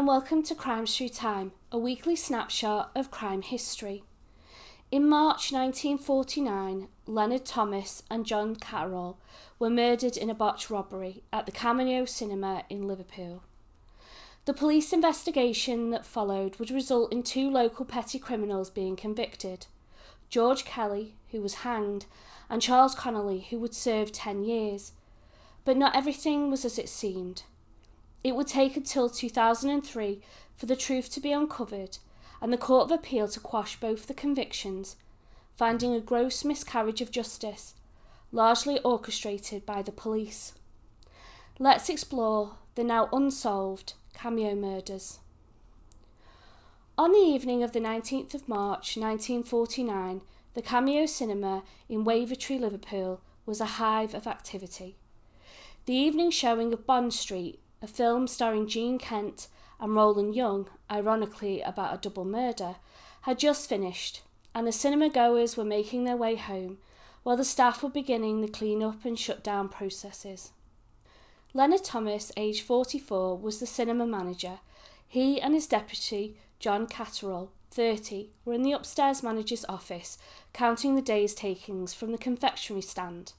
welcome to Crimes Through Time, a weekly snapshot of crime history. In March 1949, Leonard Thomas and John Catterall were murdered in a botched robbery at the Cameo Cinema in Liverpool. The police investigation that followed would result in two local petty criminals being convicted, George Kelly, who was hanged, and Charles Connelly, who would serve 10 years. But not everything was as it seemed. It would take until 2003 for the truth to be uncovered and the Court of Appeal to quash both the convictions, finding a gross miscarriage of justice, largely orchestrated by the police. Let's explore the now unsolved Cameo murders. On the evening of the 19th of March 1949, the Cameo Cinema in Wavertree, Liverpool, was a hive of activity. The evening showing of Bond Street, a film starring Jean Kent and Roland Young, ironically about a double murder, had just finished, and the cinema goers were making their way home, while the staff were beginning the clean-up and shut-down processes. Leonard Thomas, aged 44, was the cinema manager. He and his deputy, John Catterall, 30, were in the upstairs manager's office, counting the day's takings from the confectionery stand.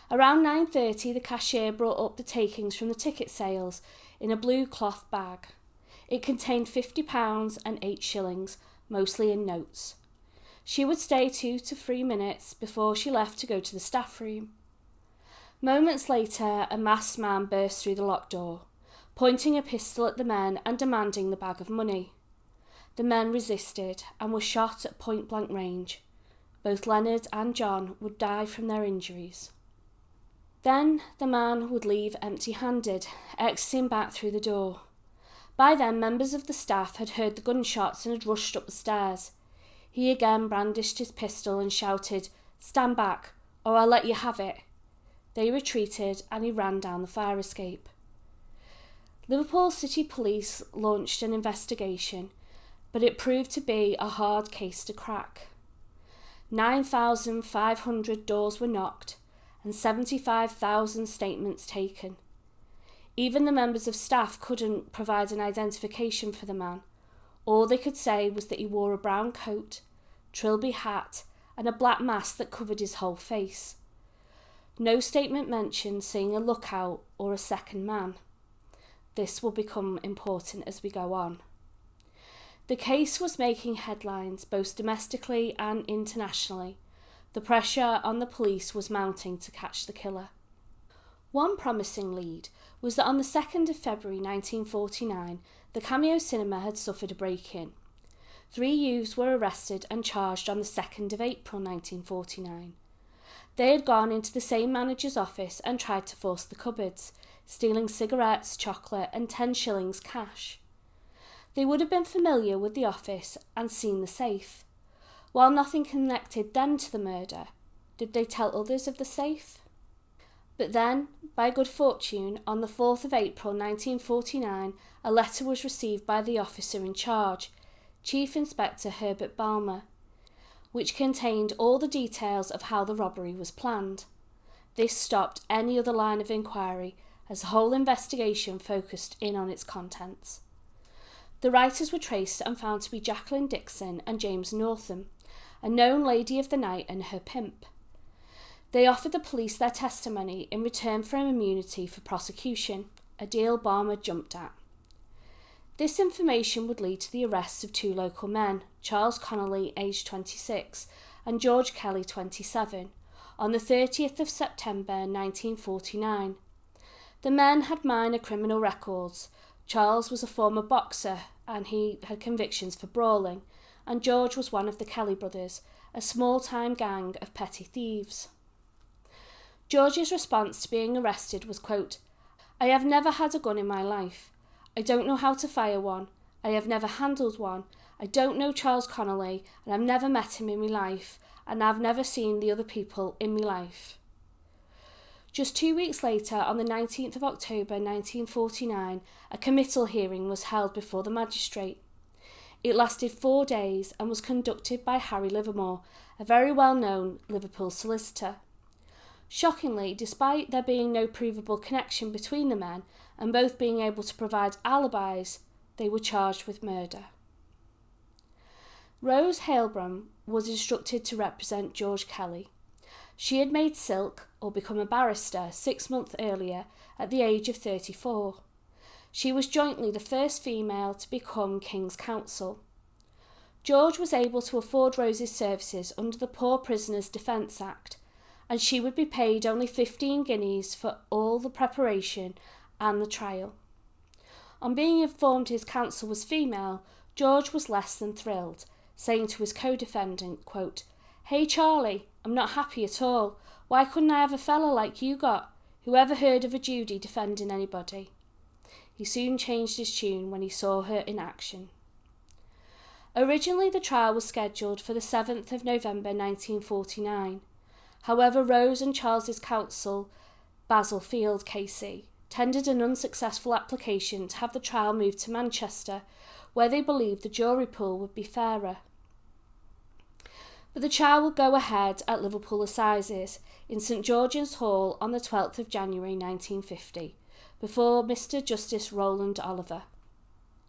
Around 9:30, the cashier brought up the takings from the ticket sales in a blue cloth bag. It contained £50 and 8 shillings, mostly in notes. She would stay 2 to 3 minutes before she left to go to the staff room. Moments later, a masked man burst through the locked door, pointing a pistol at the men and demanding the bag of money. The men resisted and were shot at point-blank range. Both Leonard and John would die from their injuries. Then the man would leave empty-handed, exiting back through the door. By then, members of the staff had heard the gunshots and had rushed up the stairs. He again brandished his pistol and shouted, "Stand back, or I'll let you have it." They retreated and he ran down the fire escape. Liverpool City Police launched an investigation, but it proved to be a hard case to crack. 9,500 doors were knocked and 75,000 statements taken. Even the members of staff couldn't provide an identification for the man. All they could say was that he wore a brown coat, trilby hat, and a black mask that covered his whole face. No statement mentioned seeing a lookout or a second man. This will become important as we go on. The case was making headlines both domestically and internationally. The pressure on the police was mounting to catch the killer. One promising lead was that on the 2nd of February 1949, the Cameo Cinema had suffered a break-in. 3 youths were arrested and charged on the 2nd of April 1949. They had gone into the same manager's office and tried to force the cupboards, stealing cigarettes, chocolate and 10 shillings cash. They would have been familiar with the office and seen the safe. While nothing connected them to the murder, did they tell others of the safe? But then, by good fortune, on the 4th of April 1949, a letter was received by the officer in charge, Chief Inspector Herbert Balmer, which contained all the details of how the robbery was planned. This stopped any other line of inquiry, as the whole investigation focused in on its contents. The writers were traced and found to be Jacqueline Dixon and James Northam, a known lady of the night and her pimp. They offered the police their testimony in return for immunity for prosecution, a deal Balmer jumped at. This information would lead to the arrests of 2 local men, Charles Connelly, aged 26, and George Kelly, 27, on the 30th of September 1949. The men had minor criminal records. Charles was a former boxer and he had convictions for brawling, and George was one of the Kelly brothers, a small-time gang of petty thieves. George's response to being arrested was, quote, "I have never had a gun in my life. I don't know how to fire one. I have never handled one. I don't know Charles Connelly, and I've never met him in my life, and I've never seen the other people in my life." Just 2 weeks later, on the 19th of October 1949, a committal hearing was held before the magistrate. It lasted 4 days and was conducted by Harry Livermore, a very well-known Liverpool solicitor. Shockingly, despite there being no provable connection between the men and both being able to provide alibis, They were charged with murder. Rose Hailbrom was instructed to represent George Kelly. She had made silk, or become a barrister, 6 months earlier at the age of 34. She was jointly the first female to become King's Counsel. George was able to afford Rose's services under the Poor Prisoners Defence Act, and she would be paid only 15 guineas for all the preparation and the trial. On being informed his counsel was female, George was less than thrilled, saying to his co-defendant, quote, "Hey Charlie, I'm not happy at all. Why couldn't I have a fella like you got? Who ever heard of a Judy defending anybody?" He soon changed his tune when he saw her in action. Originally, the trial was scheduled for the 7th of November 1949. However, Rose and Charles's counsel, Basil Field KC, tendered an unsuccessful application to have the trial moved to Manchester, where they believed the jury pool would be fairer. But the trial would go ahead at Liverpool Assizes in St George's Hall on the 12th of January 1950, before Mr Justice Roland Oliver.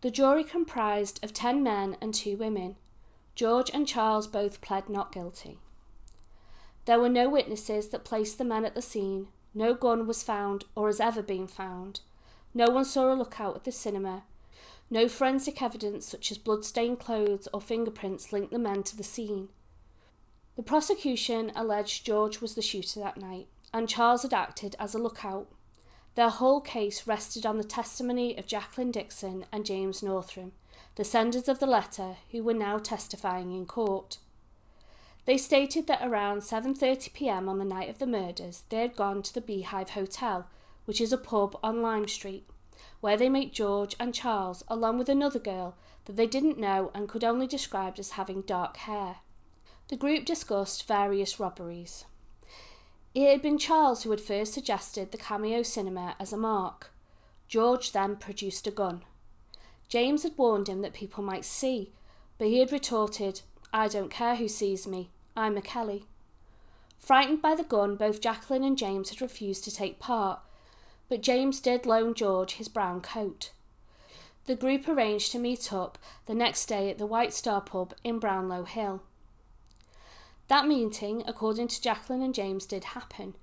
The jury comprised of 10 men and 2 women. George and Charles both pled not guilty. There were no witnesses that placed the men at the scene, no gun was found or has ever been found, no one saw a lookout at the cinema, no forensic evidence such as blood-stained clothes or fingerprints linked the men to the scene. The prosecution alleged George was the shooter that night, and Charles had acted as a lookout. Their whole case rested on the testimony of Jacqueline Dixon and James Northam, the senders of the letter, who were now testifying in court. They stated that around 7:30 p.m. on the night of the murders, they had gone to the Beehive Hotel, which is a pub on Lime Street, where they met George and Charles, along with another girl that they didn't know and could only describe as having dark hair. The group discussed various robberies. It had been Charles who had first suggested the Cameo Cinema as a mark. George then produced a gun. James had warned him that people might see, but he had retorted, "I don't care who sees me, I'm a Kelly." Frightened by the gun, both Jacqueline and James had refused to take part, but James did loan George his brown coat. The group arranged to meet up the next day at the White Star pub in Brownlow Hill. That meeting, according to Jacqueline and James, did happen.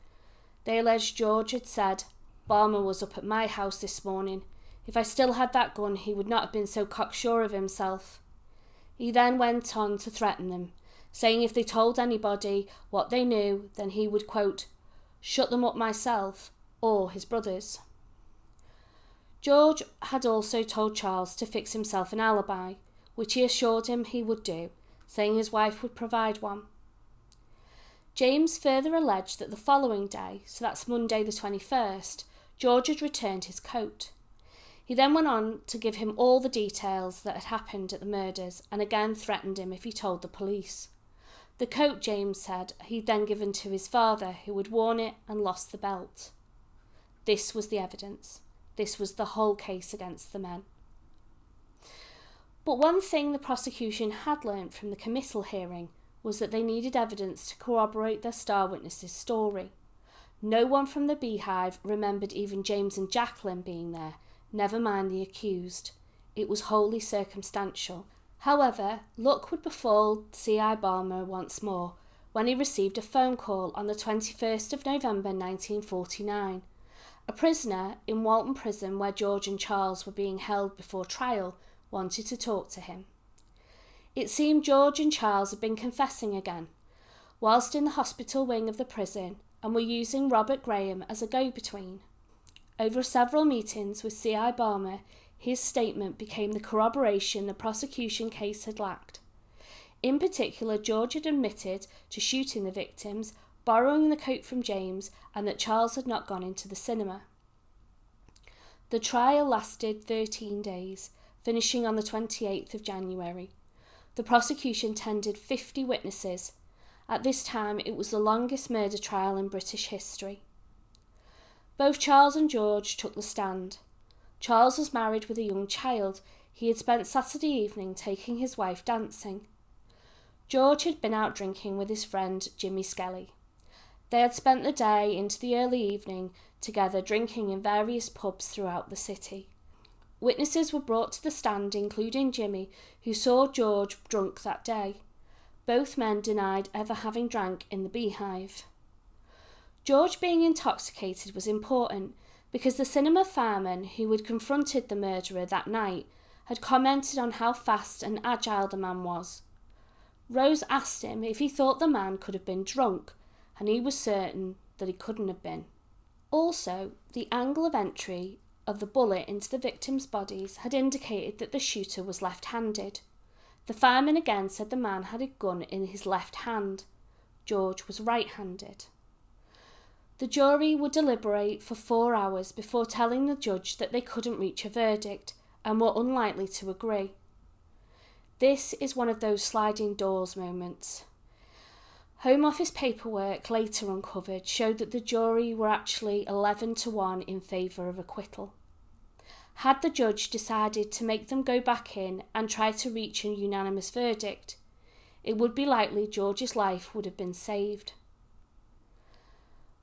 They alleged George had said, "Balmer was up at my house this morning. If I still had that gun, he would not have been so cocksure of himself." He then went on to threaten them, saying if they told anybody what they knew, then he would, quote, "shut them up myself or his brothers." George had also told Charles to fix himself an alibi, which he assured him he would do, saying his wife would provide one. James further alleged that the following day, so that's Monday the 21st, George had returned his coat. He then went on to give him all the details that had happened at the murders and again threatened him if he told the police. The coat, James said, he'd then given to his father, who had worn it and lost the belt. This was the evidence. This was the whole case against the men. But one thing the prosecution had learnt from the committal hearing was that they needed evidence to corroborate their star witnesses' story. No one from the Beehive remembered even James and Jacqueline being there, never mind the accused. It was wholly circumstantial. However, luck would befall C.I. Balmer once more when he received a phone call on the 21st of November 1949. A prisoner in Walton Prison, where George and Charles were being held before trial, wanted to talk to him. It seemed George and Charles had been confessing again, whilst in the hospital wing of the prison, and were using Robert Graham as a go-between. Over several meetings with C.I. Balmer, his statement became the corroboration the prosecution case had lacked. In particular, George had admitted to shooting the victims, borrowing the coat from James, and that Charles had not gone into the cinema. The trial lasted 13 days, finishing on the 28th of January. The prosecution tendered 50 witnesses. At this time, it was the longest murder trial in British history. Both Charles and George took the stand. Charles was married with a young child. He had spent Saturday evening taking his wife dancing. George had been out drinking with his friend Jimmy Skelly. They had spent the day into the early evening together, drinking in various pubs throughout the city. Witnesses were brought to the stand, including Jimmy, who saw George drunk that day. Both men denied ever having drank in the beehive. George being intoxicated was important because the cinema fireman who had confronted the murderer that night had commented on how fast and agile the man was. Rose asked him if he thought the man could have been drunk, and he was certain that he couldn't have been. Also, the angle of entry of the bullet into the victims' bodies had indicated that the shooter was left-handed. The fireman again said the man had a gun in his left hand. George was right-handed. The jury would deliberate for 4 hours before telling the judge that they couldn't reach a verdict and were unlikely to agree. This is one of those sliding doors moments. Home Office paperwork later uncovered showed that the jury were actually 11-1 in favour of acquittal. Had the judge decided to make them go back in and try to reach a unanimous verdict, it would be likely George's life would have been saved.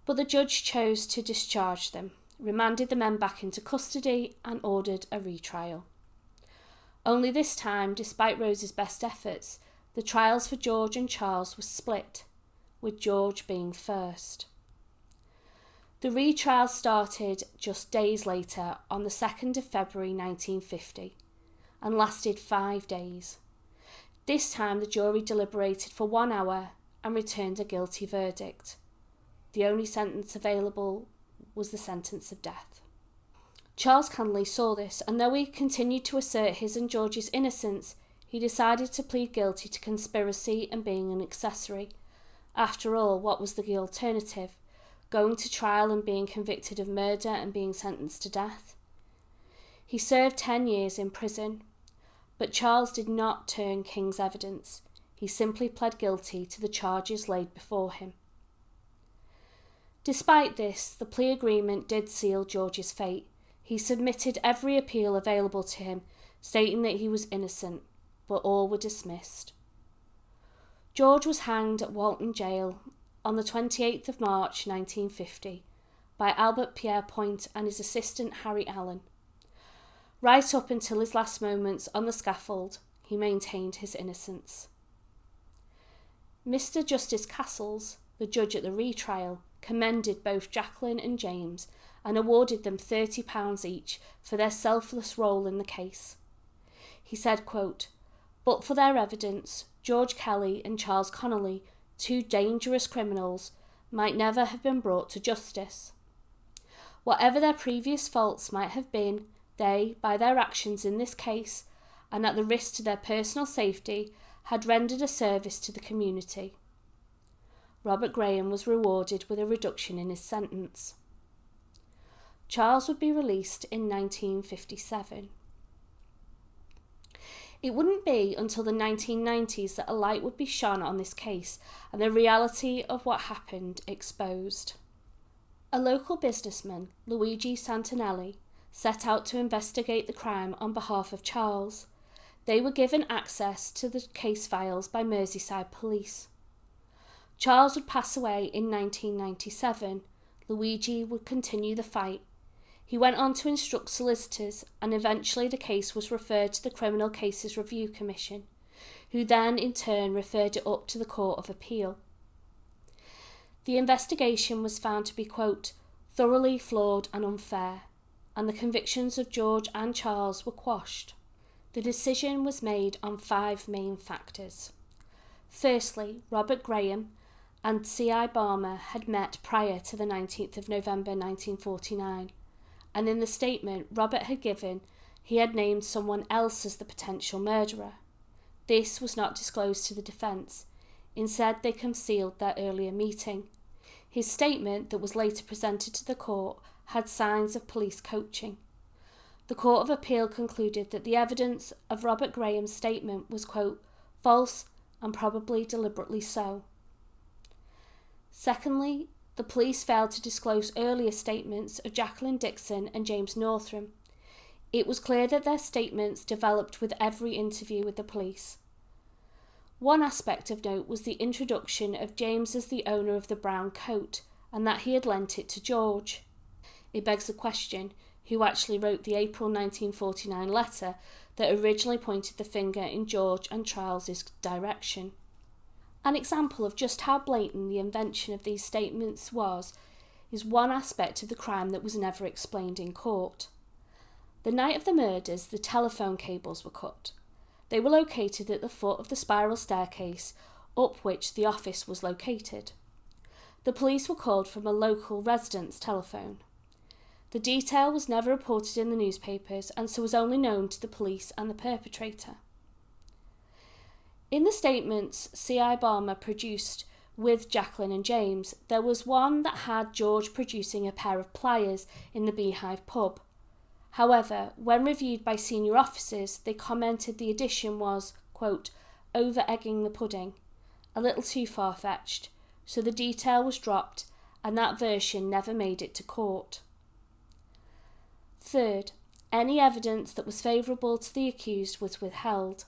But the judge chose to discharge them, remanded the men back into custody and ordered a retrial. Only this time, despite Rose's best efforts, the trials for George and Charles were split, with George being first. The retrial started just days later on the 2nd of February 1950 and lasted 5 days. This time the jury deliberated for 1 hour and returned a guilty verdict. The only sentence available was the sentence of death. Charles Connelly saw this, and though he continued to assert his and George's innocence, he decided to plead guilty to conspiracy and being an accessory. After all, what was the alternative? Going to trial and being convicted of murder and being sentenced to death? He served 10 years in prison, but Charles did not turn King's evidence. He simply pled guilty to the charges laid before him. Despite this, the plea agreement did seal George's fate. He submitted every appeal available to him, stating that he was innocent, but all were dismissed. George was hanged at Walton Jail on the 28th of March 1950 by Albert Pierre Point and his assistant Harry Allen. Right up until his last moments on the scaffold, he maintained his innocence. Mr. Justice Castles, the judge at the retrial, commended both Jacqueline and James and awarded them £30 each for their selfless role in the case. He said, quote, "But for their evidence, George Kelly and Charles Connelly, 2 dangerous criminals, might never have been brought to justice. Whatever their previous faults might have been, they, by their actions in this case, and at the risk to their personal safety, had rendered a service to the community." Robert Graham was rewarded with a reduction in his sentence. Charles would be released in 1957. It wouldn't be until the 1990s that a light would be shone on this case and the reality of what happened exposed. A local businessman, Luigi Santinelli, set out to investigate the crime on behalf of Charles. They were given access to the case files by Merseyside police. Charles would pass away in 1997. Luigi would continue the fight. He went on to instruct solicitors, and eventually the case was referred to the Criminal Cases Review Commission, who then in turn referred it up to the Court of Appeal. The investigation was found to be, quote, "thoroughly flawed and unfair," and the convictions of George and Charles were quashed. The decision was made on 5 main factors. Firstly, Robert Graham and C.I. Barmer had met prior to the 19th of November 1949, and in the statement Robert had given, he had named someone else as the potential murderer. This was not disclosed to the defence. Instead, they concealed their earlier meeting. His statement, that was later presented to the court, had signs of police coaching. The Court of Appeal concluded that the evidence of Robert Graham's statement was, quote, "false and probably deliberately so." Secondly, the police failed to disclose earlier statements of Jacqueline Dixon and James Northam. It was clear that their statements developed with every interview with the police. One aspect of note was the introduction of James as the owner of the brown coat, and that he had lent it to George. It begs the question, who actually wrote the April 1949 letter that originally pointed the finger in George and Charles's direction. An example of just how blatant the invention of these statements was is one aspect of the crime that was never explained in court. The night of the murders, the telephone cables were cut. They were located at the foot of the spiral staircase up which the office was located. The police were called from a local resident's telephone. The detail was never reported in the newspapers and so was only known to the police and the perpetrator. In the statements C.I. Balmer produced with Jacqueline and James, there was one that had George producing a pair of pliers in the Beehive pub. However, when reviewed by senior officers, they commented the addition was, quote, over-egging the pudding, a little too far-fetched, so the detail was dropped and that version never made it to court. Third, any evidence that was favourable to the accused was withheld.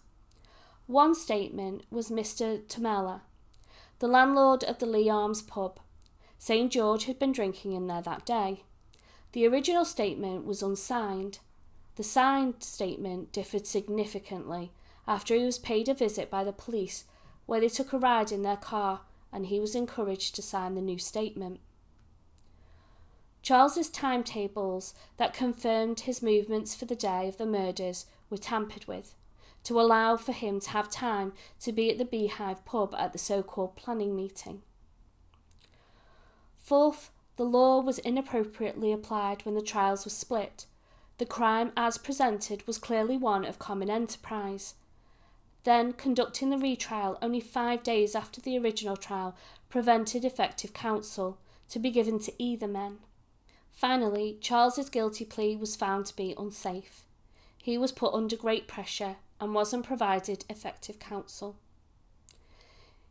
One statement was Mr. Tomella, the landlord of the Lee Arms pub, saying George had been drinking in there that day. The original statement was unsigned. The signed statement differed significantly after he was paid a visit by the police where they took a ride in their car and he was encouraged to sign the new statement. Charles's timetables that confirmed his movements for the day of the murders were tampered with, to allow for him to have time to be at the Beehive pub at the so-called planning meeting. Fourth, the law was inappropriately applied when the trials were split. The crime as presented was clearly one of common enterprise. Then, conducting the retrial only 5 days after the original trial prevented effective counsel to be given to either men. Finally, Charles's guilty plea was found to be unsafe. He was put under great pressure and wasn't provided effective counsel.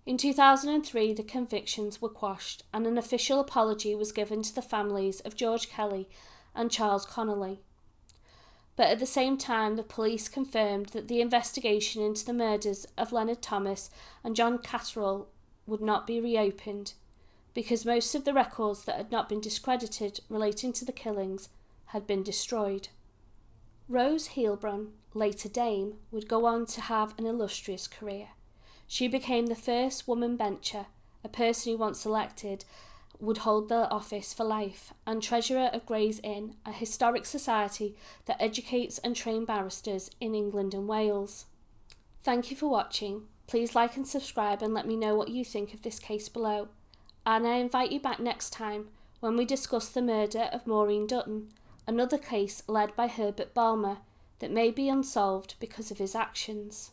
In 2003, the convictions were quashed and an official apology was given to the families of George Kelly and Charles Connelly. But at the same time, the police confirmed that the investigation into the murders of Leonard Thomas and John Catterall would not be reopened because most of the records that had not been discredited relating to the killings had been destroyed. Rose Heilbronn, later Dame, would go on to have an illustrious career. She became the first woman bencher, a person who, once elected, would hold the office for life, and treasurer of Gray's Inn, a historic society that educates and trains barristers in England and Wales. Thank you for watching. Please like and subscribe and let me know what you think of this case below. And I invite you back next time when we discuss the murder of Maureen Dutton, another case led by Herbert Balmer that may be unsolved because of his actions.